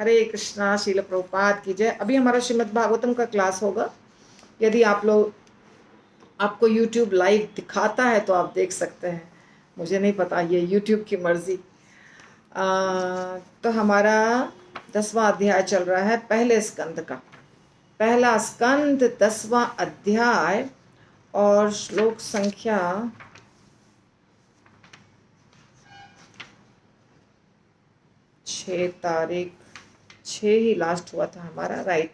हरे कृष्णा। शील प्रभुपाद की जय। अभी हमारा श्रीमद् भागवतम का क्लास होगा। यदि आपको YouTube लाइव दिखाता है तो आप देख सकते हैं, मुझे नहीं पता, ये YouTube की मर्जी। तो हमारा 10वां अध्याय चल रहा है, पहले स्कंद का। पहला स्कंद 10वां अध्याय और श्लोक संख्या 6 ही लास्ट हुआ था हमारा, राइट।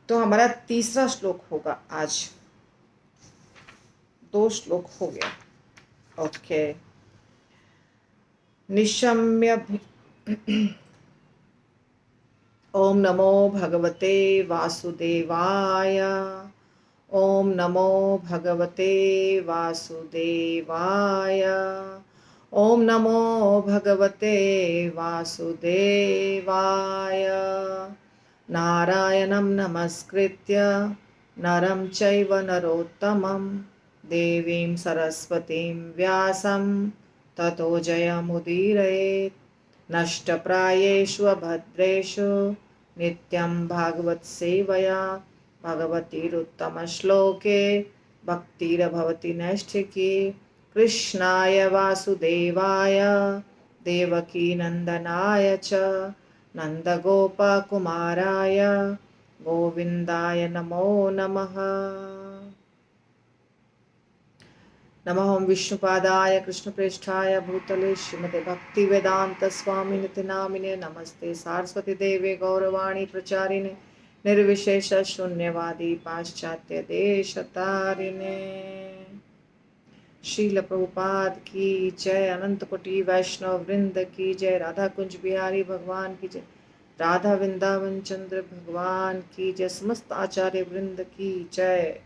तो हमारा तीसरा श्लोक होगा आज। 2 श्लोक हो गया। ओके। निशम्य ओम नमो भगवते वासुदेवाय। ओम नमो भगवते वासुदेवाय। ओम नमो भगवते वासुदेवाय। नारायणं नमस्कृत्य नरं चैव नरोत्तमं देवीं सरस्वतीं व्यासं ततो जयमुदीरयेत्। नष्टप्रायेषु भद्रेषु नित्यं भागवत सेवया भगवतीरुत्तमश्लोके भक्तिर्भवति नैष्ठिकी। कृष्णाय वासुदेवाय देवकीनन्दनाय च नन्दगोपकुमाराय गोविन्दाय नमो नमः। नमः ओं विष्णुपादाय कृष्णप्रेष्ठाय भूतले श्रीमते भक्तिवेदांत स्वामिनिति नामिने नमस्ते सारस्वती देवे गौरवाणी प्रचारिणे निर्विशेष शून्यवादी पाश्चात्य देशतारिणे। श्रील प्रभुपाद की जय। अनंत कोटि वैष्णव वृंद की जय। राधा कुंज बिहारी भगवान की जय। राधा वृंदावन चंद्र भगवान की जय। समस्त आचार्य वृंद की जय।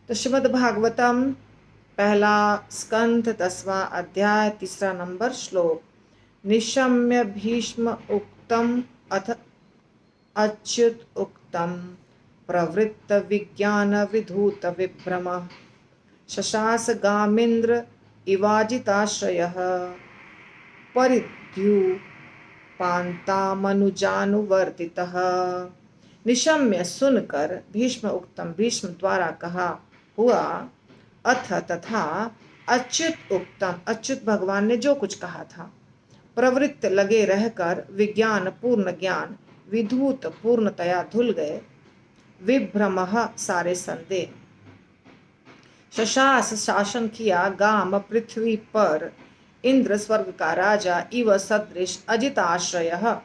तो श्रीमद् भागवतम पहला स्कंध 10वां अध्याय तीसरा नंबर श्लोक। निशम्य भीष्म उक्तम अथ अच्युत उक्तम प्रवृत्त विज्ञान विधूत विभ्रम शशास गामिन्द्र इवाजिताश्रयः परिद्युपान्तामनुजानुवर्तितः। निशम्य सुनकर भीष्म उक्तम भीष्म द्वारा कहा हुआ अथ तथा अच्युत उक्तम अच्युत भगवान ने जो कुछ कहा था। प्रवृत्त लगे रहकर विज्ञान पूर्ण ज्ञान विधूत पूर्णतया धुल गए विभ्रमः सारे संदेह। शशास शासन किया गाम पृथ्वी पर इंद्र स्वर्ग का राजा इव सदृश अजित आश्रय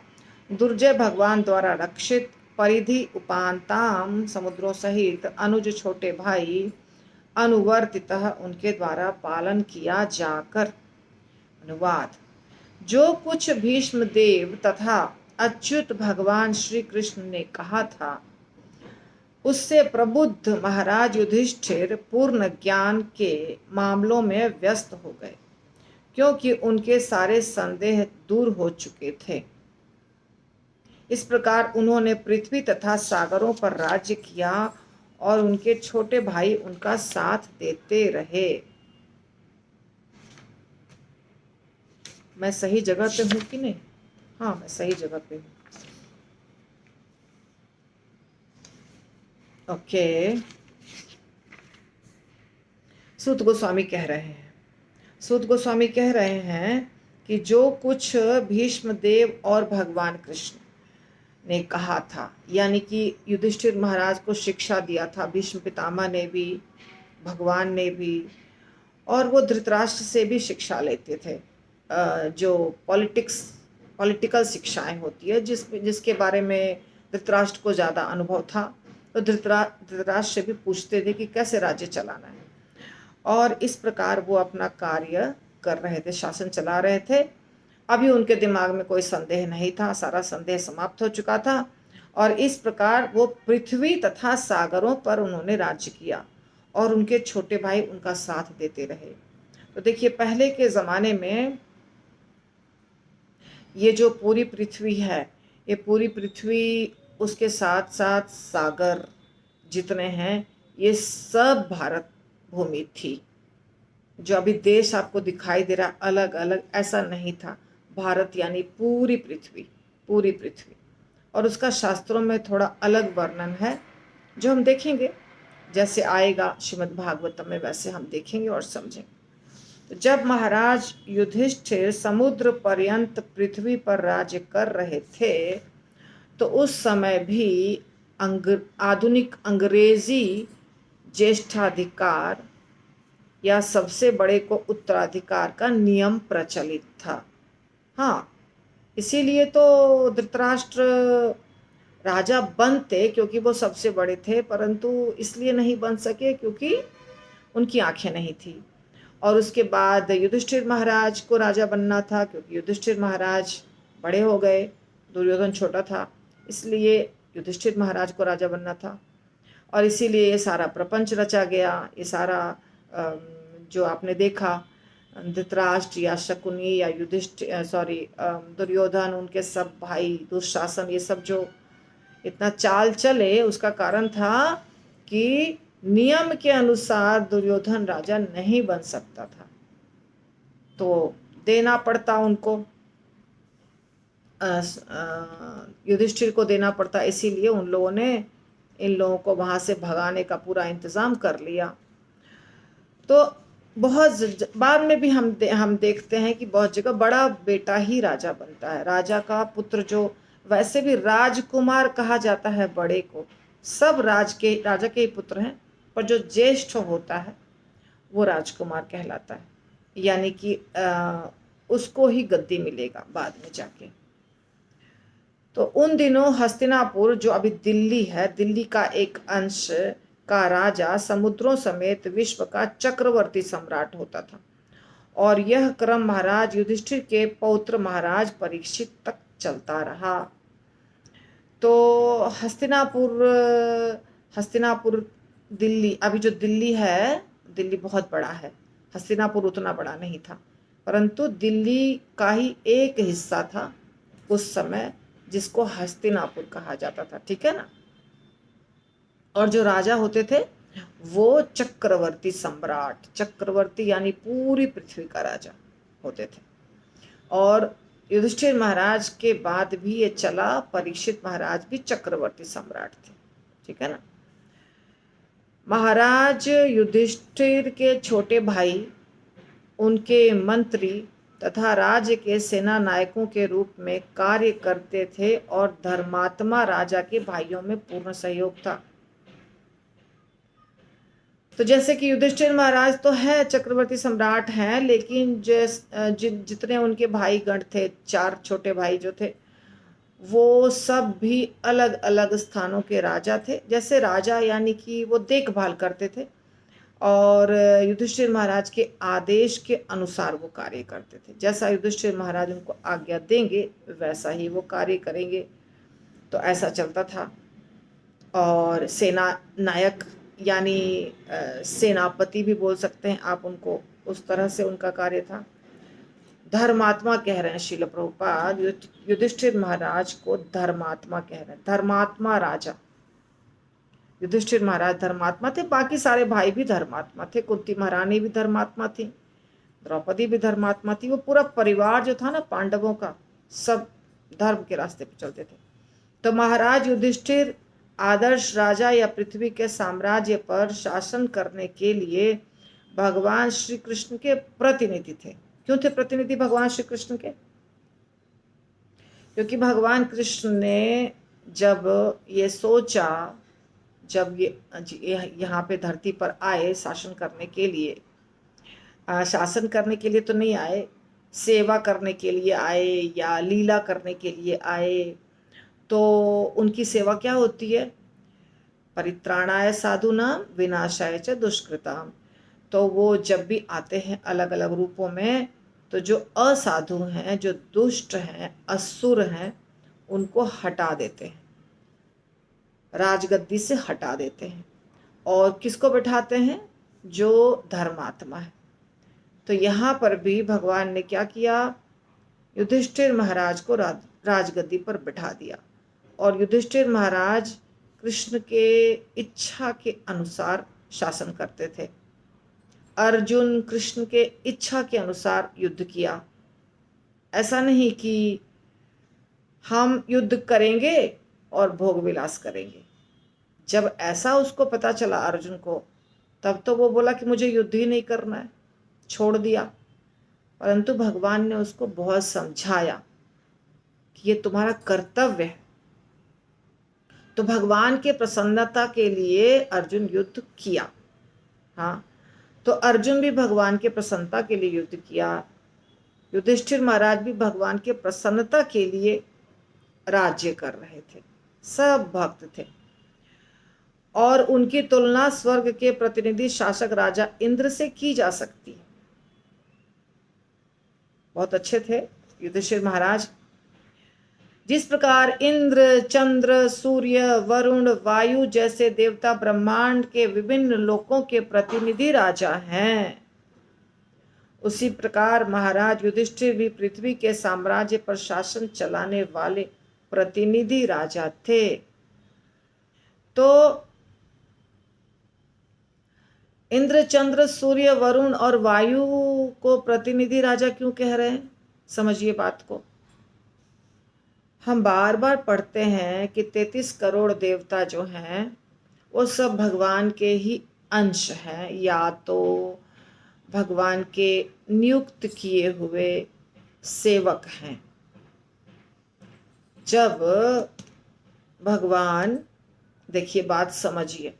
दुर्जय भगवान द्वारा रक्षित परिधि उपांताम समुद्रों सहित अनुज छोटे भाई अनुवर्तितः उनके द्वारा पालन किया जाकर। अनुवाद। जो कुछ भीष्म देव तथा अच्युत भगवान श्री कृष्ण ने कहा था उससे प्रबुद्ध महाराज युधिष्ठिर पूर्ण ज्ञान के मामलों में व्यस्त हो गए क्योंकि उनके सारे संदेह दूर हो चुके थे। इस प्रकार उन्होंने पृथ्वी तथा सागरों पर राज्य किया और उनके छोटे भाई उनका साथ देते रहे। मैं सही जगह पे हूं कि नहीं? हाँ, मैं सही जगह पे हूं। ओके। सूत गोस्वामी कह रहे हैं कि जो कुछ भीष्म देव और भगवान कृष्ण ने कहा था, यानी कि युधिष्ठिर महाराज को शिक्षा दिया था भीष्म पितामह ने भी, भगवान ने भी, और वो धृतराष्ट्र से भी शिक्षा लेते थे। जो पॉलिटिकल शिक्षाएं होती है जिसके बारे में धृतराष्ट्र को ज़्यादा अनुभव था, तो धृतराष्ट्र से भी पूछते थे कि कैसे राज्य चलाना है। और इस प्रकार वो अपना कार्य कर रहे थे, शासन चला रहे थे। अभी उनके दिमाग में कोई संदेह नहीं था, सारा संदेह समाप्त हो चुका था और इस प्रकार वो पृथ्वी तथा सागरों पर उन्होंने राज्य किया और उनके छोटे भाई उनका साथ देते रहे। तो देखिए, पहले के ज़माने में ये जो पूरी पृथ्वी है, ये पूरी पृथ्वी, उसके साथ साथ सागर जितने हैं, ये सब भारत भूमि थी। जो अभी देश आपको दिखाई दे रहा अलग अलग, ऐसा नहीं था। भारत यानी पूरी पृथ्वी, पूरी पृथ्वी। और उसका शास्त्रों में थोड़ा अलग वर्णन है, जो हम देखेंगे जैसे आएगा श्रीमद् भागवतम में, वैसे हम देखेंगे और समझेंगे। तो जब महाराज युधिष्ठिर समुद्र पर्यंत पृथ्वी पर राज्य कर रहे थे, तो उस समय भी आधुनिक अंग्रेजी ज्येष्ठाधिकार या सबसे बड़े को उत्तराधिकार का नियम प्रचलित था। हाँ, इसीलिए तो धृतराष्ट्र राजा बनते, क्योंकि वो सबसे बड़े थे, परंतु इसलिए नहीं बन सके क्योंकि उनकी आंखें नहीं थी। और उसके बाद युधिष्ठिर महाराज को राजा बनना था, क्योंकि युधिष्ठिर महाराज बड़े हो गए, दुर्योधन छोटा था, इसलिए युधिष्ठिर महाराज को राजा बनना था। और इसीलिए ये सारा प्रपंच रचा गया। ये सारा जो आपने देखा, धृतराष्ट्र या शकुनी या दुर्योधन, उनके सब भाई, दुशासन, ये सब जो इतना चाल चले, उसका कारण था कि नियम के अनुसार दुर्योधन राजा नहीं बन सकता था, तो देना पड़ता उनको, युधिष्ठिर को देना पड़ता। इसीलिए उन लोगों ने इन लोगों को वहां से भगाने का पूरा इंतजाम कर लिया। तो बहुत बाद में भी हम देखते हैं कि बहुत जगह बड़ा बेटा ही राजा बनता है। राजा का पुत्र, जो वैसे भी राजकुमार कहा जाता है बड़े को, सब राजा के ही पुत्र हैं, पर जो ज्येष्ठ होता है वो राजकुमार कहलाता है, यानी कि उसको ही गद्दी मिलेगा बाद में जाके। तो उन दिनों हस्तिनापुर, जो अभी दिल्ली है, दिल्ली का एक अंश का राजा समुद्रों समेत विश्व का चक्रवर्ती सम्राट होता था। और यह क्रम महाराज युधिष्ठिर के पौत्र महाराज परीक्षित तक चलता रहा। तो हस्तिनापुर दिल्ली, अभी जो दिल्ली है, दिल्ली बहुत बड़ा है, हस्तिनापुर उतना बड़ा नहीं था, परंतु दिल्ली का ही एक हिस्सा था उस समय, जिसको हस्तिनापुर कहा जाता था, ठीक है ना। और जो राजा होते थे वो चक्रवर्ती सम्राट, चक्रवर्ती यानी पूरी पृथ्वी का राजा होते थे। और युधिष्ठिर महाराज के बाद भी ये चला, परीक्षित महाराज भी चक्रवर्ती सम्राट थे, ठीक है ना। महाराज युधिष्ठिर के छोटे भाई उनके मंत्री तथा राज्य के सेना नायकों के रूप में कार्य करते थे, और धर्मात्मा राजा के भाइयों में पूर्ण सहयोग था। तो जैसे कि युधिष्ठिर महाराज तो है, चक्रवर्ती सम्राट हैं, लेकिन जितने उनके भाई गण थे, 4 छोटे भाई जो थे, वो सब भी अलग अलग स्थानों के राजा थे। जैसे राजा यानी कि वो देखभाल करते थे, और युधिष्ठिर महाराज के आदेश के अनुसार वो कार्य करते थे। जैसा युधिष्ठिर महाराज उनको आज्ञा देंगे वैसा ही वो कार्य करेंगे। तो ऐसा चलता था। और सेना नायक यानी सेनापति भी बोल सकते हैं आप उनको, उस तरह से उनका कार्य था। धर्मात्मा कह रहे हैं श्रील प्रभुपाद, युधिष्ठिर महाराज को धर्मात्मा कह रहे हैं, धर्मात्मा राजा। युधिष्ठिर महाराज धर्मात्मा थे, बाकी सारे भाई भी धर्मात्मा थे। कुंती महारानी भी धर्मात्मा थी, द्रौपदी भी धर्मात्मा थी। वो पूरा परिवार जो था ना पांडवों का, सब धर्म के रास्ते पर चलते थे। तो महाराज युधिष्ठिर आदर्श राजा या पृथ्वी के साम्राज्य पर शासन करने के लिए भगवान श्री कृष्ण के प्रतिनिधि थे। क्यों थे प्रतिनिधि भगवान श्री कृष्ण के? क्योंकि भगवान कृष्ण ने जब ये सोचा, जब ये यहाँ पे धरती पर आए शासन करने के लिए, शासन करने के लिए तो नहीं आए, सेवा करने के लिए आए या लीला करने के लिए आए। तो उनकी सेवा क्या होती है? परित्राणाय साधूनां विनाशाय च दुष्कृताम। तो वो जब भी आते हैं अलग अलग रूपों में, तो जो असाधु हैं, जो दुष्ट हैं, असुर हैं, उनको हटा देते हैं, राजगद्दी से हटा देते हैं। और किसको बैठाते हैं? जो धर्मात्मा है। तो यहाँ पर भी भगवान ने क्या किया? युधिष्ठिर महाराज को राजगद्दी पर बैठा दिया। और युधिष्ठिर महाराज कृष्ण के इच्छा के अनुसार शासन करते थे। अर्जुन कृष्ण के इच्छा के अनुसार युद्ध किया। ऐसा नहीं कि हम युद्ध करेंगे और भोग विलास करेंगे। जब ऐसा उसको पता चला अर्जुन को, तब तो वो बोला कि मुझे युद्ध ही नहीं करना है, छोड़ दिया। परंतु भगवान ने उसको बहुत समझाया कि ये तुम्हारा कर्तव्य है। तो भगवान के प्रसन्नता के लिए अर्जुन युद्ध किया। हाँ, तो अर्जुन भी भगवान के प्रसन्नता के लिए युद्ध किया। युधिष्ठिर महाराज भी भगवान के प्रसन्नता के लिए राज्य कर रहे थे। सब भक्त थे और उनकी तुलना स्वर्ग के प्रतिनिधि शासक राजा इंद्र से की जा सकती है। बहुत अच्छे थे युधिष्ठिर महाराज। जिस प्रकार इंद्र, चंद्र, सूर्य, वरुण, वायु जैसे देवता ब्रह्मांड के विभिन्न लोकों के प्रतिनिधि राजा हैं, उसी प्रकार महाराज युधिष्ठिर भी पृथ्वी के साम्राज्य पर शासन चलाने वाले प्रतिनिधि राजा थे। तो इंद्र, चंद्र, सूर्य, वरुण और वायु को प्रतिनिधि राजा क्यों कह रहे हैं? समझिए बात को। हम बार बार पढ़ते हैं कि 33 करोड़ देवता जो हैं वो सब भगवान के ही अंश हैं, या तो भगवान के नियुक्त किए हुए सेवक हैं। जब भगवान, देखिए बात समझिए,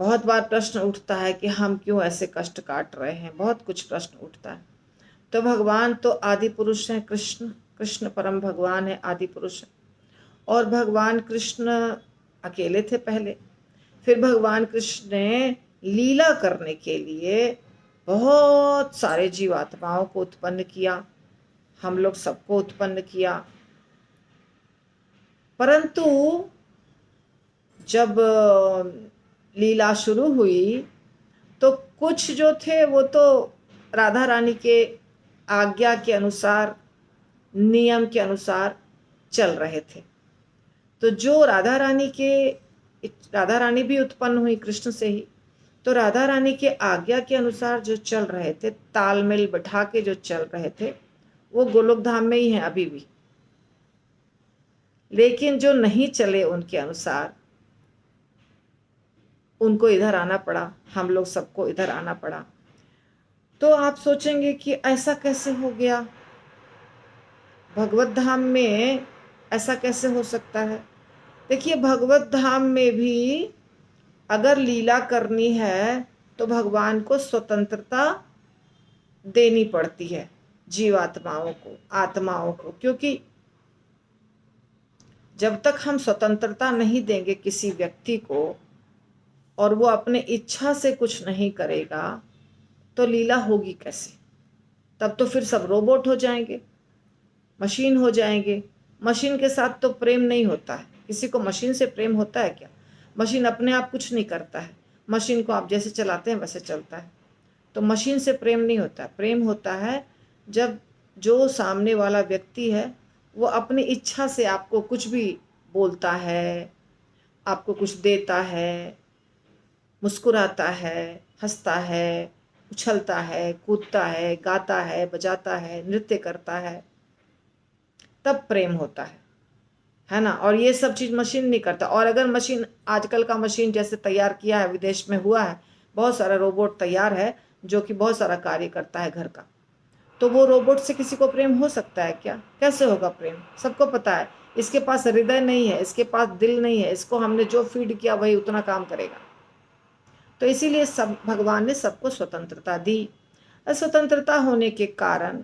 बहुत बार प्रश्न उठता है कि हम क्यों ऐसे कष्ट काट रहे हैं, बहुत कुछ प्रश्न उठता है। तो भगवान तो आदि पुरुष हैं, कृष्ण परम भगवान है, आदि पुरुष है। और भगवान कृष्ण अकेले थे पहले, फिर भगवान कृष्ण ने लीला करने के लिए बहुत सारे जीवात्माओं को उत्पन्न किया, हम लोग सबको उत्पन्न किया। परंतु जब लीला शुरू हुई तो कुछ जो थे वो तो राधा रानी के आज्ञा के अनुसार, नियम के अनुसार चल रहे थे। तो जो राधा रानी भी उत्पन्न हुई कृष्ण से ही, तो राधा रानी के आज्ञा के अनुसार जो चल रहे थे, तालमेल बैठा के जो चल रहे थे, वो गोलोक धाम में ही हैं अभी भी। लेकिन जो नहीं चले उनके अनुसार, उनको इधर आना पड़ा, हम लोग सबको इधर आना पड़ा। तो आप सोचेंगे कि ऐसा कैसे हो गया, भगवत धाम में ऐसा कैसे हो सकता है? देखिए, भगवत धाम में भी अगर लीला करनी है तो भगवान को स्वतंत्रता देनी पड़ती है जीवात्माओं को, आत्माओं को, क्योंकि जब तक हम स्वतंत्रता नहीं देंगे किसी व्यक्ति को और वो अपने इच्छा से कुछ नहीं करेगा तो लीला होगी कैसे? तब तो फिर सब रोबोट हो जाएंगे, मशीन हो जाएंगे। मशीन के साथ तो प्रेम नहीं होता है। किसी को मशीन से प्रेम होता है क्या? मशीन अपने आप कुछ नहीं करता है, मशीन को आप जैसे चलाते हैं वैसे चलता है। तो मशीन से प्रेम नहीं होता। प्रेम होता है जब जो सामने वाला व्यक्ति है वो अपनी इच्छा से आपको कुछ भी बोलता है, आपको कुछ देता है, मुस्कुराता है, हंसता है, उछलता है, कूदता है, गाता है, बजाता है, नृत्य करता है, तब प्रेम होता है ना। और ये सब चीज़ मशीन नहीं करता। और अगर मशीन, आजकल का मशीन जैसे तैयार किया है, विदेश में हुआ है, बहुत सारा रोबोट तैयार है जो कि बहुत सारा कार्य करता है घर का, तो वो रोबोट से किसी को प्रेम हो सकता है क्या? कैसे होगा प्रेम? सबको पता है इसके पास हृदय नहीं है, इसके पास दिल नहीं है, इसको हमने जो फीड किया वही उतना काम करेगा। तो इसीलिए सब भगवान ने सबको स्वतंत्रता दी। स्वतंत्रता होने के कारण,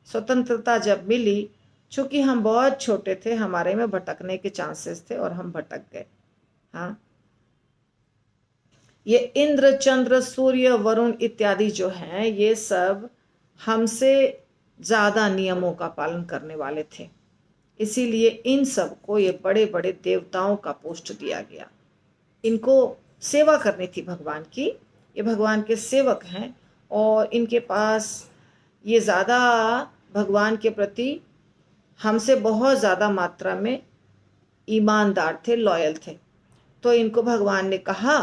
स्वतंत्रता जब मिली, चूंकि हम बहुत छोटे थे, हमारे में भटकने के चांसेस थे और हम भटक गए। हाँ, ये इंद्र, चंद्र, सूर्य, वरुण इत्यादि जो हैं, ये सब हमसे ज्यादा नियमों का पालन करने वाले थे। इसीलिए इन सब को ये बड़े बड़े देवताओं का पोस्ट दिया गया। इनको सेवा करनी थी भगवान की, ये भगवान के सेवक हैं और इनके पास ये ज़्यादा भगवान के प्रति हमसे बहुत ज़्यादा मात्रा में ईमानदार थे, लॉयल थे। तो इनको भगवान ने कहा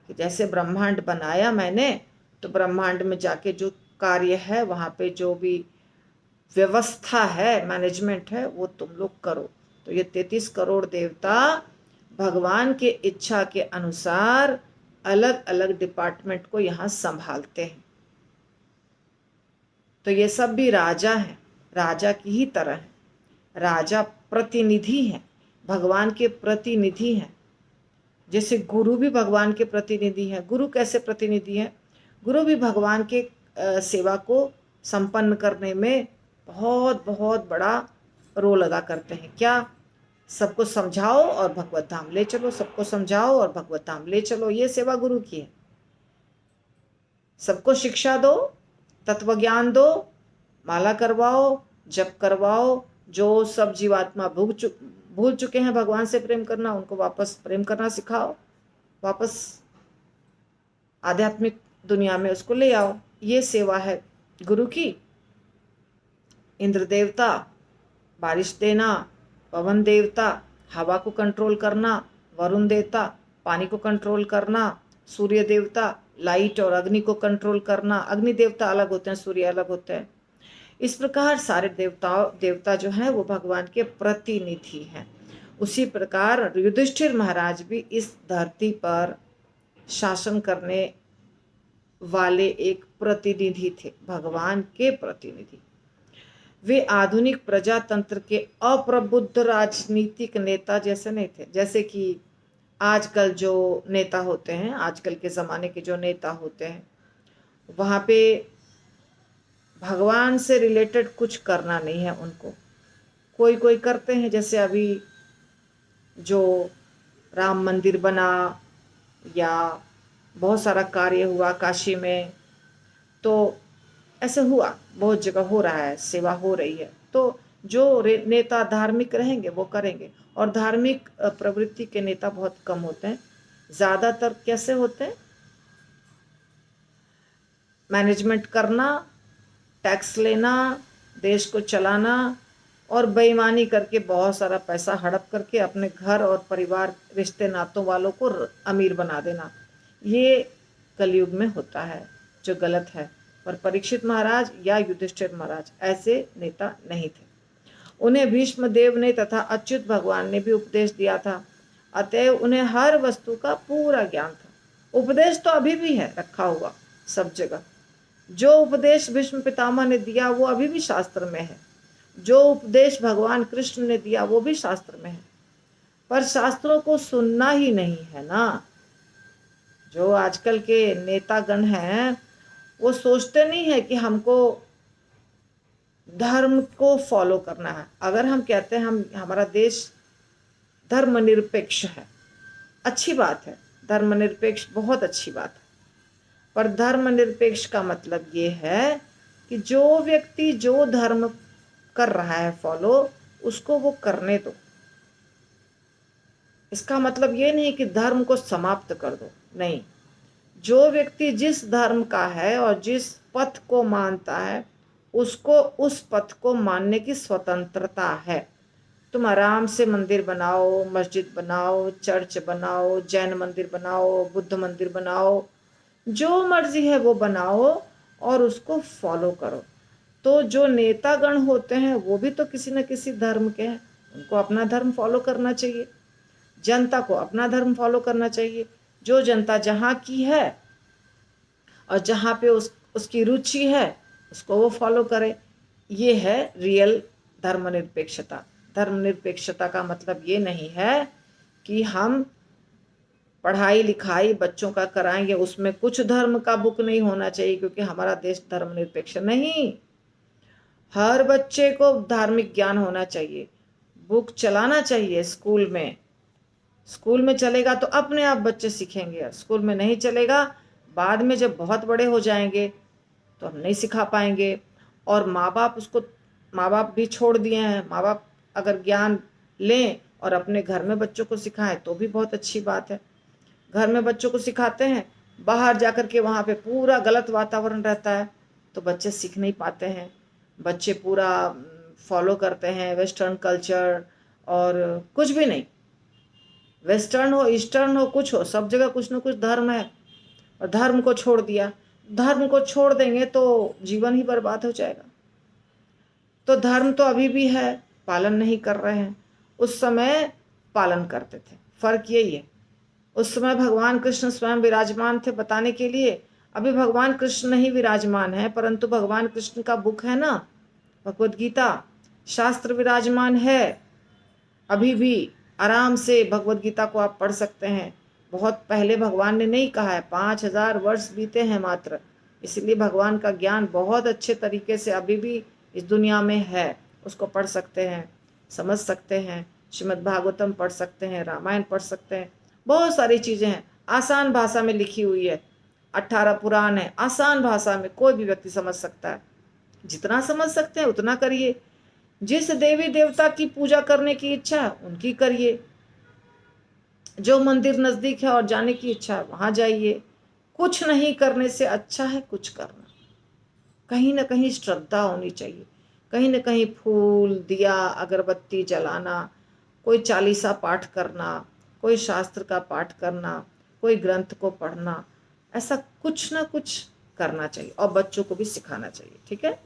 कि जैसे ब्रह्मांड बनाया मैंने, तो ब्रह्मांड में जाके जो कार्य है, वहाँ पे जो भी व्यवस्था है, मैनेजमेंट है, वो तुम लोग करो। तो ये 33 करोड़ देवता भगवान के इच्छा के अनुसार अलग अलग डिपार्टमेंट को यहाँ संभालते हैं। तो ये सब भी राजा हैं, राजा की ही तरह है। राजा प्रतिनिधि हैं, भगवान के प्रतिनिधि हैं। जैसे गुरु भी भगवान के प्रतिनिधि हैं। गुरु कैसे प्रतिनिधि हैं? गुरु भी भगवान के सेवा को संपन्न करने में बहुत बहुत बड़ा रोल अदा करते हैं। क्या? सबको समझाओ और भगवत धाम ले चलो, सबको समझाओ और भगवत धाम ले चलो, ये सेवा गुरु की है। सबको शिक्षा दो, तत्व ज्ञान दो, माला करवाओ, जप करवाओ। जो सब जीवात्मा भूल चुके हैं भगवान से प्रेम करना, उनको वापस प्रेम करना सिखाओ, वापस आध्यात्मिक दुनिया में उसको ले आओ। ये सेवा है गुरु की। इंद्र देवता बारिश देना, पवन देवता हवा को कंट्रोल करना, वरुण देवता पानी को कंट्रोल करना, सूर्य देवता लाइट और अग्नि को कंट्रोल करना। अग्नि देवता अलग होते हैं, सूर्य अलग होते हैं। इस प्रकार सारे देवता जो हैं वो भगवान के प्रतिनिधि हैं। उसी प्रकार युधिष्ठिर महाराज भी इस धरती पर शासन करने वाले एक प्रतिनिधि थे, भगवान के प्रतिनिधि। वे आधुनिक प्रजातंत्र के अप्रबुद्ध राजनीतिक नेता जैसे नहीं थे। जैसे कि आजकल जो नेता होते हैं, आजकल के ज़माने के जो नेता होते हैं, वहाँ पे भगवान से रिलेटेड कुछ करना नहीं है उनको। कोई कोई करते हैं, जैसे अभी जो राम मंदिर बना या बहुत सारा कार्य हुआ काशी में, तो ऐसे हुआ, बहुत जगह हो रहा है, सेवा हो रही है। तो जो नेता धार्मिक रहेंगे वो करेंगे। और धार्मिक प्रवृत्ति के नेता बहुत कम होते हैं। ज़्यादातर कैसे होते हैं? मैनेजमेंट करना, टैक्स लेना, देश को चलाना और बेईमानी करके बहुत सारा पैसा हड़प करके अपने घर और परिवार, रिश्ते नातों वालों को अमीर बना देना। ये कलयुग में होता है, जो गलत है। पर परीक्षित महाराज या युधिष्ठिर महाराज ऐसे नेता नहीं थे। उन्हें भीष्म देव ने तथा अच्युत भगवान ने भी उपदेश दिया था, अतएव उन्हें हर वस्तु का पूरा ज्ञान था। उपदेश तो अभी भी है रखा हुआ सब जगह। जो उपदेश भीष्म पितामह ने दिया वो अभी भी शास्त्र में है। जो उपदेश भगवान कृष्ण ने दिया वो भी शास्त्र में है। पर शास्त्रों को सुनना ही नहीं है ना। जो आजकल के नेतागण हैं वो सोचते नहीं है कि हमको धर्म को फॉलो करना है। अगर हम कहते हैं हमारा देश धर्मनिरपेक्ष है, अच्छी बात है, धर्मनिरपेक्ष बहुत अच्छी बात है। पर धर्मनिरपेक्ष का मतलब ये है कि जो व्यक्ति जो धर्म कर रहा है फॉलो, उसको वो करने दो। इसका मतलब ये नहीं कि धर्म को समाप्त कर दो, नहीं। जो व्यक्ति जिस धर्म का है और जिस पथ को मानता है, उसको उस पथ को मानने की स्वतंत्रता है। तुम आराम से मंदिर बनाओ, मस्जिद बनाओ, चर्च बनाओ, जैन मंदिर बनाओ, बुद्ध मंदिर बनाओ, जो मर्जी है वो बनाओ और उसको फॉलो करो। तो जो नेतागण होते हैं वो भी तो किसी न किसी धर्म के हैं, उनको अपना धर्म फॉलो करना चाहिए। जनता को अपना धर्म फॉलो करना चाहिए। जो जनता जहाँ की है और जहाँ पे उसकी रुचि है उसको वो फॉलो करे। ये है रियल धर्मनिरपेक्षता। धर्मनिरपेक्षता का मतलब ये नहीं है कि हम पढ़ाई लिखाई बच्चों का कराएंगे, उसमें कुछ धर्म का बुक नहीं होना चाहिए क्योंकि हमारा देश धर्मनिरपेक्ष नहीं। हर बच्चे को धार्मिक ज्ञान होना चाहिए। बुक चलाना चाहिए स्कूल में। स्कूल में चलेगा तो अपने आप बच्चे सीखेंगे। स्कूल में नहीं चलेगा, बाद में जब बहुत बड़े हो जाएंगे तो हम नहीं सिखा पाएंगे। और माँ बाप भी छोड़ दिए हैं। माँ बाप अगर ज्ञान लें और अपने घर में बच्चों को सिखाएं तो भी बहुत अच्छी बात है। घर में बच्चों को सिखाते हैं, बाहर जाकर के वहाँ पे पूरा गलत वातावरण रहता है तो बच्चे सीख नहीं पाते हैं। बच्चे पूरा फॉलो करते हैं वेस्टर्न कल्चर, और कुछ भी नहीं, वेस्टर्न हो ईस्टर्न हो कुछ हो, सब जगह कुछ न कुछ धर्म है। और धर्म को छोड़ दिया, धर्म को छोड़ देंगे तो जीवन ही बर्बाद हो जाएगा। तो धर्म तो अभी भी है, पालन नहीं कर रहे हैं, उस समय पालन करते थे। फर्क यही है, उस समय भगवान कृष्ण स्वयं विराजमान थे बताने के लिए। अभी भगवान कृष्ण नहीं विराजमान है, परंतु भगवान कृष्ण का बुक है ना, भगवद गीता, शास्त्र विराजमान है। अभी भी आराम से भगवद गीता को आप पढ़ सकते हैं। बहुत पहले भगवान ने नहीं कहा है, 5000 वर्ष बीते हैं मात्र, इसलिए भगवान का ज्ञान बहुत अच्छे तरीके से अभी भी इस दुनिया में है। उसको पढ़ सकते हैं, समझ सकते हैं। श्रीमद् भागवतम पढ़ सकते हैं, रामायण पढ़ सकते हैं, बहुत सारी चीज़ें हैं, आसान भाषा में लिखी हुई है। 18 पुराण है, आसान भाषा में कोई भी व्यक्ति समझ सकता है। जितना समझ सकते हैं उतना करिए। जिस देवी देवता की पूजा करने की इच्छा उनकी करिए, जो मंदिर नजदीक है और जाने की इच्छा वहां जाइए। कुछ नहीं करने से अच्छा है कुछ करना। कहीं ना कहीं श्रद्धा होनी चाहिए, कहीं ना कहीं फूल दिया अगरबत्ती जलाना, कोई चालीसा पाठ करना, कोई शास्त्र का पाठ करना, कोई ग्रंथ को पढ़ना, ऐसा कुछ ना कुछ करना चाहिए और बच्चों को भी सिखाना चाहिए। ठीक है।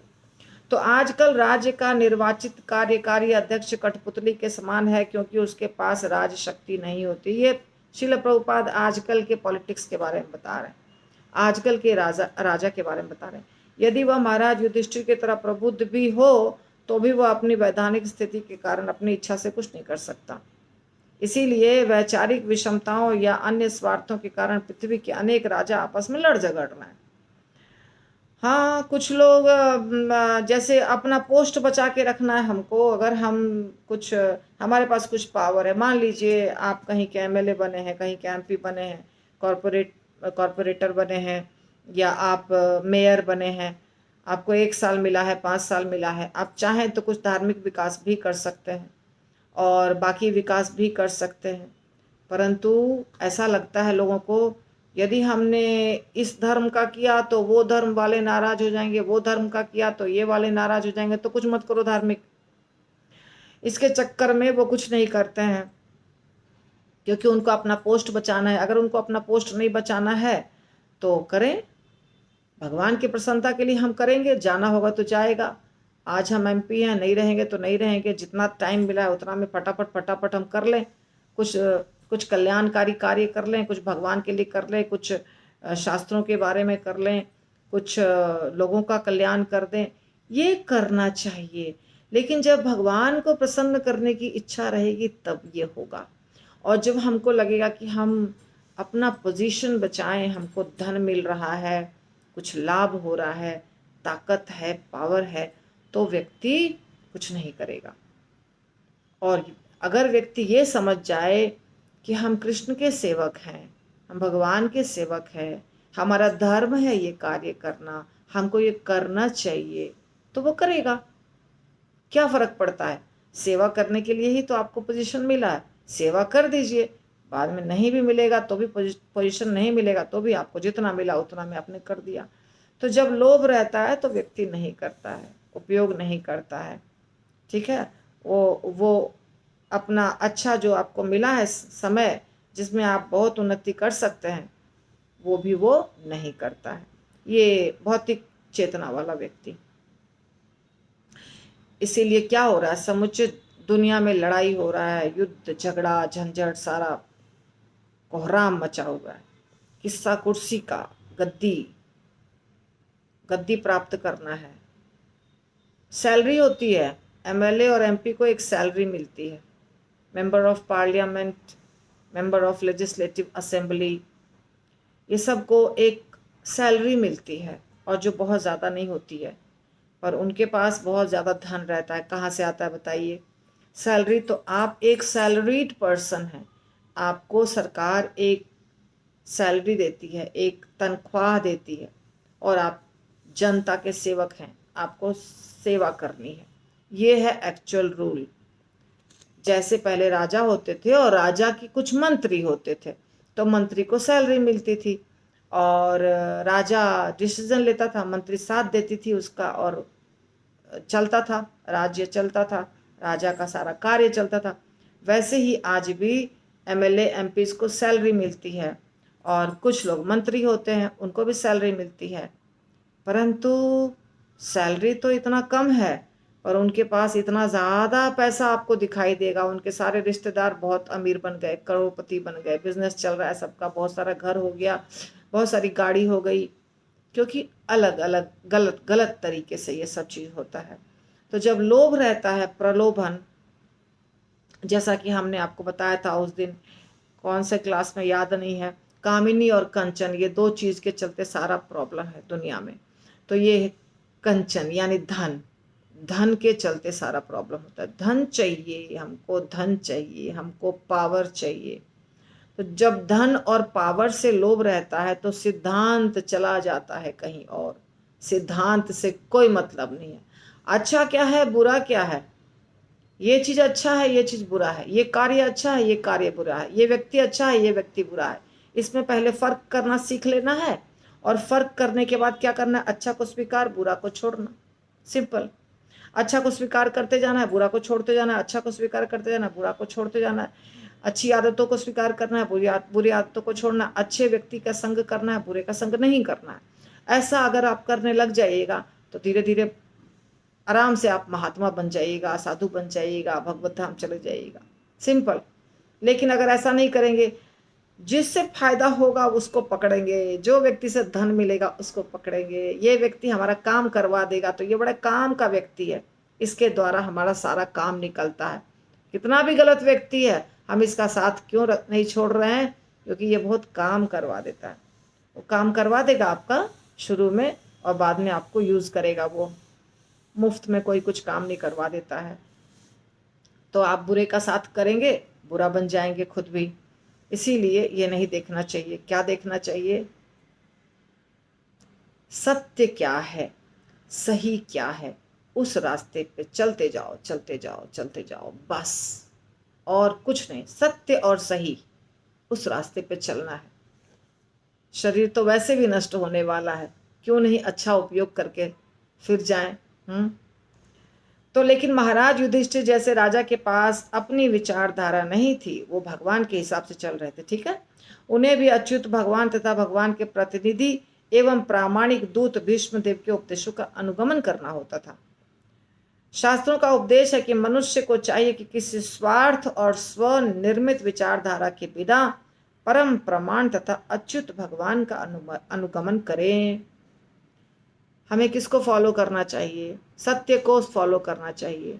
तो आजकल राज्य का निर्वाचित कार्यकारी अध्यक्ष कठपुतली के समान है, क्योंकि उसके पास राज शक्ति नहीं होती। ये श्रील प्रभुपाद आजकल के पॉलिटिक्स के बारे में बता रहे हैं, आजकल के राजा के बारे में बता रहे हैं। यदि वह महाराज युधिष्ठिर की तरह प्रबुद्ध भी हो तो भी वह अपनी वैधानिक स्थिति के कारण अपनी इच्छा से कुछ नहीं कर सकता। इसीलिए वैचारिक विषमताओं या अन्य स्वार्थों के कारण पृथ्वी के अनेक राजा आपस में लड़ झगड़ रहे हैं। हाँ, कुछ लोग जैसे अपना पोस्ट बचा के रखना है हमको। अगर हम कुछ, हमारे पास कुछ पावर है, मान लीजिए आप कहीं के एमएलए बने हैं, कहीं के एमपी बने हैं, कॉरपोरेटर बने हैं, या आप मेयर बने हैं, आपको 1 साल मिला है, 5 साल मिला है, आप चाहें तो कुछ धार्मिक विकास भी कर सकते हैं और बाकी विकास भी कर सकते हैं। परंतु ऐसा लगता है लोगों को, यदि हमने इस धर्म का किया तो वो धर्म वाले नाराज हो जाएंगे, वो धर्म का किया तो ये वाले नाराज हो जाएंगे, तो कुछ मत करो धार्मिक। इसके चक्कर में वो कुछ नहीं करते हैं, क्योंकि उनको अपना पोस्ट बचाना है। अगर उनको अपना पोस्ट नहीं बचाना है तो करें, भगवान की प्रसन्नता के लिए हम करेंगे, जाना होगा तो जाएगा। आज हम एमपी हैं, नहीं रहेंगे तो नहीं रहेंगे, जितना टाइम मिला है उतना में फटाफट फटाफट हम कर लें, कुछ कल्याणकारी कार्य कर लें, कुछ भगवान के लिए कर लें, कुछ शास्त्रों के बारे में कर लें, कुछ लोगों का कल्याण कर दें, ये करना चाहिए। लेकिन जब भगवान को प्रसन्न करने की इच्छा रहेगी तब ये होगा। और जब हमको लगेगा कि हम अपना पोजीशन बचाएं, हमको धन मिल रहा है, कुछ लाभ हो रहा है, ताकत है, पावर है, तो व्यक्ति कुछ नहीं करेगा। और अगर व्यक्ति ये समझ जाए कि हम कृष्ण के सेवक हैं, हम भगवान के सेवक हैं, हमारा धर्म है ये कार्य करना, हमको ये करना चाहिए, तो वो करेगा। क्या फर्क पड़ता है, सेवा करने के लिए ही तो आपको पोजीशन मिला है, सेवा कर दीजिए। बाद में नहीं भी मिलेगा तो भी, पोजीशन नहीं मिलेगा तो भी आपको जितना मिला उतना में आपने कर दिया। तो जब लोभ रहता है तो व्यक्ति नहीं करता है, उपयोग नहीं करता है। ठीक है। वो अपना अच्छा जो आपको मिला है समय, जिसमें आप बहुत उन्नति कर सकते हैं, वो भी वो नहीं करता है। ये भौतिक चेतना वाला व्यक्ति। इसीलिए क्या हो रहा है, समुचित दुनिया में लड़ाई हो रहा है, युद्ध झगड़ा झंझट सारा कोहराम मचा हुआ है। किस्सा कुर्सी का, गद्दी प्राप्त करना है। सैलरी होती है, एमएलए और एमपी को एक सैलरी मिलती है, member of parliament, member of legislative assembly, ये सबको एक सैलरी मिलती है, और जो बहुत ज़्यादा नहीं होती है, पर उनके पास बहुत ज़्यादा धन रहता है। कहाँ से आता है बताइए? सैलरी। तो आप एक सैलरीड पर्सन हैं, आपको सरकार एक सैलरी देती है, एक तनख्वाह देती है, और आप जनता के सेवक हैं, आपको सेवा करनी है। ये है एक्चुअल रूल। जैसे पहले राजा होते थे और राजा की कुछ मंत्री होते थे, तो मंत्री को सैलरी मिलती थी और राजा डिसीजन लेता था, मंत्री साथ देती थी उसका, और चलता था, राज्य चलता था, राजा का सारा कार्य चलता था। वैसे ही आज भी एमएलए एमपीज को सैलरी मिलती है, और कुछ लोग मंत्री होते हैं उनको भी सैलरी मिलती है। परंतु सैलरी तो इतना कम है, और उनके पास इतना ज़्यादा पैसा आपको दिखाई देगा, उनके सारे रिश्तेदार बहुत अमीर बन गए, करोड़पति बन गए, बिजनेस चल रहा है सबका, बहुत सारा घर हो गया, बहुत सारी गाड़ी हो गई, क्योंकि अलग अलग गलत गलत तरीके से ये सब चीज़ होता है। तो जब लोभ रहता है, प्रलोभन, जैसा कि हमने आपको बताया था उस दिन, कौन से क्लास में याद नहीं है, कामिनी और कंचन, ये दो चीज़ के चलते सारा प्रॉब्लम है दुनिया में। तो ये कंचन यानी धन, धन के चलते सारा प्रॉब्लम होता है। धन चाहिए हमको, धन चाहिए हमको, पावर चाहिए। तो जब धन और पावर से लोभ रहता है तो सिद्धांत चला जाता है कहीं और, सिद्धांत से कोई मतलब नहीं है। अच्छा क्या है, बुरा क्या है, ये चीज अच्छा है, ये चीज बुरा है, ये कार्य अच्छा है, ये कार्य बुरा है, ये व्यक्ति अच्छा है, ये व्यक्ति बुरा है। इसमें पहले फर्क करना सीख लेना है, और फर्क करने के बाद क्या करना है, अच्छा को स्वीकार, बुरा को छोड़ना, सिंपल। अच्छा को स्वीकार करते जाना है, बुरा को छोड़ते जाना है, अच्छा को स्वीकार करते जाना है, बुरा को छोड़ते जाना है। अच्छी आदतों को स्वीकार करना है, बुरी आदतों को छोड़ना है। अच्छे व्यक्ति का संग करना है, बुरे का संग नहीं करना है। ऐसा अगर आप करने लग जाइएगा तो धीरे धीरे आराम से आप महात्मा बन जाइएगा, साधु बन जाइएगा, भगवत धाम चले जाइएगा, सिंपल। लेकिन अगर ऐसा नहीं करेंगे, जिससे फायदा होगा उसको पकड़ेंगे, जो व्यक्ति से धन मिलेगा उसको पकड़ेंगे, ये व्यक्ति हमारा काम करवा देगा तो ये बड़ा काम का व्यक्ति है, इसके द्वारा हमारा सारा काम निकलता है। कितना भी गलत व्यक्ति है, हम इसका साथ क्यों नहीं छोड़ रहे हैं, क्योंकि ये बहुत काम करवा देता है। वो काम करवा देगा आपका शुरू में, और बाद में आपको यूज करेगा। वो मुफ्त में कोई कुछ काम नहीं करवा देता है। तो आप बुरे का साथ करेंगे, बुरा बन जाएंगे खुद भी। इसीलिए ये नहीं देखना चाहिए। क्या देखना चाहिए, सत्य क्या है, सही क्या है, उस रास्ते पे चलते जाओ, चलते जाओ, चलते जाओ, बस, और कुछ नहीं। सत्य और सही, उस रास्ते पे चलना है। शरीर तो वैसे भी नष्ट होने वाला है, क्यों नहीं अच्छा उपयोग करके फिर जाएं। तो लेकिन महाराज युधिष्ठिर जैसे राजा के पास अपनी विचारधारा नहीं थी, वो भगवान के हिसाब से चल रहे थे, ठीक है। उन्हें भी अच्युत भगवान तथा भगवान के प्रतिनिधि एवं प्रामाणिक दूत भीष्म देव के उपदेशों का अनुगमन करना होता था। शास्त्रों का उपदेश है कि मनुष्य को चाहिए कि किसी स्वार्थ और स्वनिर्मित विचारधारा के बिना परम प्रमाण तथा अच्युत भगवान का अनुगमन करें। हमें किसको फॉलो करना चाहिए, सत्य को फॉलो करना चाहिए।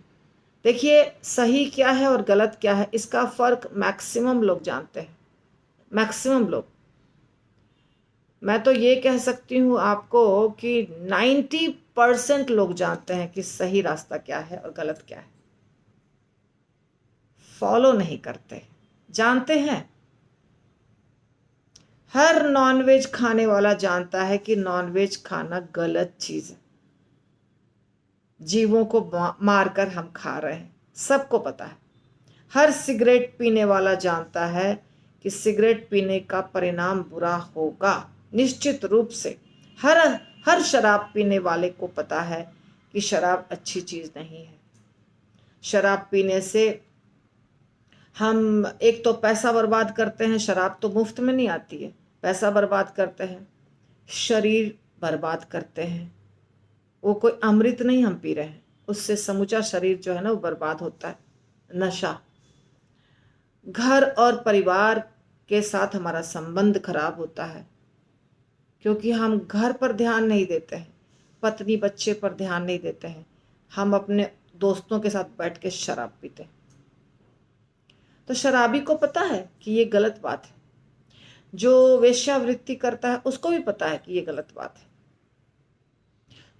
देखिए, सही क्या है और गलत क्या है, इसका फर्क मैक्सिमम लोग जानते हैं, मैक्सिमम लोग। मैं तो ये कह सकती हूँ आपको कि 90% लोग जानते हैं कि सही रास्ता क्या है और गलत क्या है, फॉलो नहीं करते, जानते हैं। हर नॉनवेज खाने वाला जानता है कि नॉनवेज खाना गलत चीज है, जीवों को मारकर हम खा रहे हैं, सबको पता है। हर सिगरेट पीने वाला जानता है कि सिगरेट पीने का परिणाम बुरा होगा, निश्चित रूप से। हर हर शराब पीने वाले को पता है कि शराब अच्छी चीज नहीं है। शराब पीने से हम एक तो पैसा बर्बाद करते हैं, शराब तो मुफ्त में नहीं आती है, पैसा बर्बाद करते हैं, शरीर बर्बाद करते हैं। वो कोई अमृत नहीं हम पी रहे हैं, उससे समूचा शरीर जो है ना वो बर्बाद होता है। नशा, घर और परिवार के साथ हमारा संबंध खराब होता है, क्योंकि हम घर पर ध्यान नहीं देते हैं, पत्नी बच्चे पर ध्यान नहीं देते हैं, हम अपने दोस्तों के साथ बैठ के शराब पीते हैं। तो शराबी को पता है कि ये गलत बात है, जो वेश्यावृत्ति करता है उसको भी पता है कि ये गलत बात है,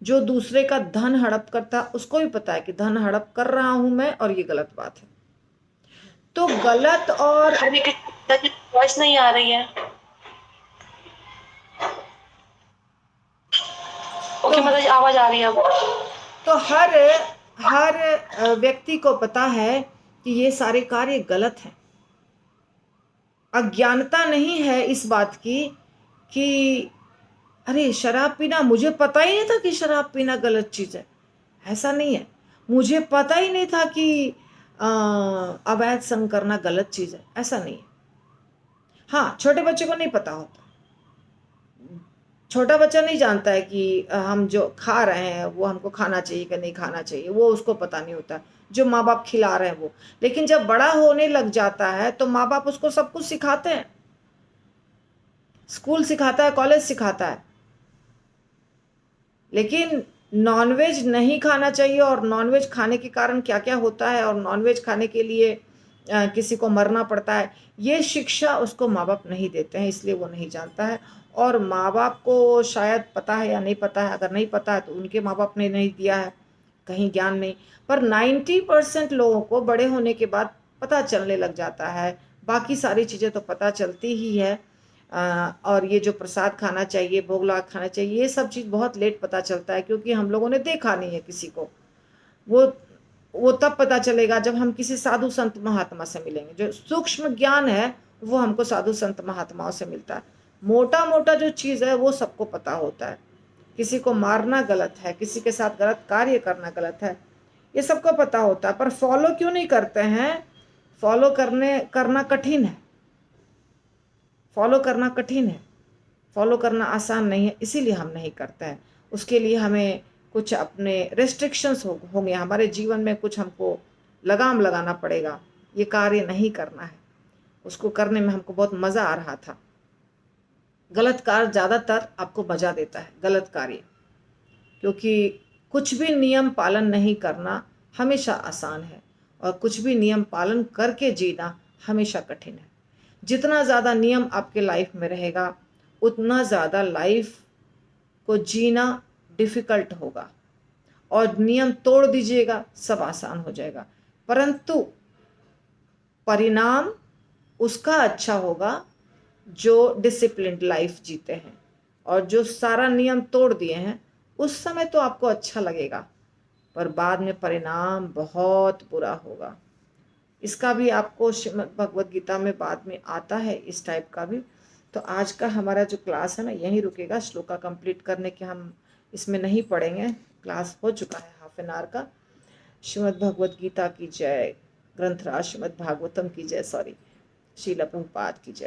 जो दूसरे का धन हड़प करता है उसको भी पता है कि धन हड़प कर रहा हूं मैं और ये गलत बात है। तो गलत और वॉइस नहीं आ रही है। ओके, मतलब आवाज आ रही है अब। तो हर हर व्यक्ति को पता है कि ये सारे कार्य गलत हैं। अज्ञानता नहीं है इस बात की कि अरे शराब पीना, मुझे पता ही नहीं था कि शराब पीना गलत चीज है, ऐसा नहीं है। मुझे पता ही नहीं था कि अवैध संग करना गलत चीज है, ऐसा नहीं है। हाँ, छोटे बच्चे को नहीं पता होता, छोटा बच्चा नहीं जानता है कि हम जो खा रहे हैं वो हमको खाना चाहिए कि नहीं खाना चाहिए, वो उसको पता नहीं होता, जो माँ बाप खिला रहे हैं वो। लेकिन जब बड़ा होने लग जाता है तो माँ बाप उसको सब कुछ सिखाते हैं, स्कूल सिखाता है, कॉलेज सिखाता है। लेकिन नॉनवेज नहीं खाना चाहिए और नॉनवेज खाने के कारण क्या क्या होता है और नॉनवेज खाने के लिए किसी को मरना पड़ता है, ये शिक्षा उसको माँ बाप नहीं देते हैं, इसलिए वो नहीं जानता है। और माँ बाप को शायद पता है या नहीं पता है, अगर नहीं पता है तो उनके माँ बाप ने नहीं दिया है, कहीं ज्ञान नहीं। पर 90% लोगों को बड़े होने के बाद पता चलने लग जाता है, बाकी सारी चीज़ें तो पता चलती ही है। और ये जो प्रसाद खाना चाहिए, भोग लगा खाना चाहिए, ये सब चीज़ बहुत लेट पता चलता है, क्योंकि हम लोगों ने देखा नहीं है किसी को। वो वो तब पता चलेगा जब हम किसी साधु संत महात्मा से मिलेंगे। जो सूक्ष्म ज्ञान है वो हमको साधु संत महात्माओं से मिलता है। मोटा मोटा जो चीज़ है वो सबको पता होता है, किसी को मारना गलत है, किसी के साथ गलत कार्य करना गलत है, ये सबको पता होता है। पर फॉलो क्यों नहीं करते हैं? फॉलो करना कठिन है, फॉलो करना कठिन है, फॉलो करना आसान नहीं है, इसीलिए हम नहीं करते हैं। उसके लिए हमें कुछ अपने रेस्ट्रिक्शंस होंगे हमारे जीवन में, कुछ हमको लगाम लगाना पड़ेगा। ये कार्य नहीं करना है, उसको करने में हमको बहुत मज़ा आ रहा था। गलत कार्य ज़्यादातर आपको मज़ा देता है, गलत कार्य, क्योंकि कुछ भी नियम पालन नहीं करना हमेशा आसान है और कुछ भी नियम पालन करके जीना हमेशा कठिन है। जितना ज़्यादा नियम आपके लाइफ में रहेगा उतना ज़्यादा लाइफ को जीना डिफ़िकल्ट होगा, और नियम तोड़ दीजिएगा सब आसान हो जाएगा। परंतु परिणाम उसका अच्छा होगा जो डिसिप्लिन्ड लाइफ जीते हैं, और जो सारा नियम तोड़ दिए हैं उस समय तो आपको अच्छा लगेगा, पर बाद में परिणाम बहुत बुरा होगा। इसका भी आपको श्रीमद् भगवद गीता में बाद में आता है, इस टाइप का भी। तो आज का हमारा जो क्लास है ना यहीं रुकेगा, श्लोका कंप्लीट करने के हम इसमें नहीं पढ़ेंगे, क्लास हो चुका है हाफ एन आवर का। श्रीमद् भगवद गीता की जय, ग्रंथराज श्रीमद् भागवतम की जय, सॉरी, श्रील प्रभुपाद की जय।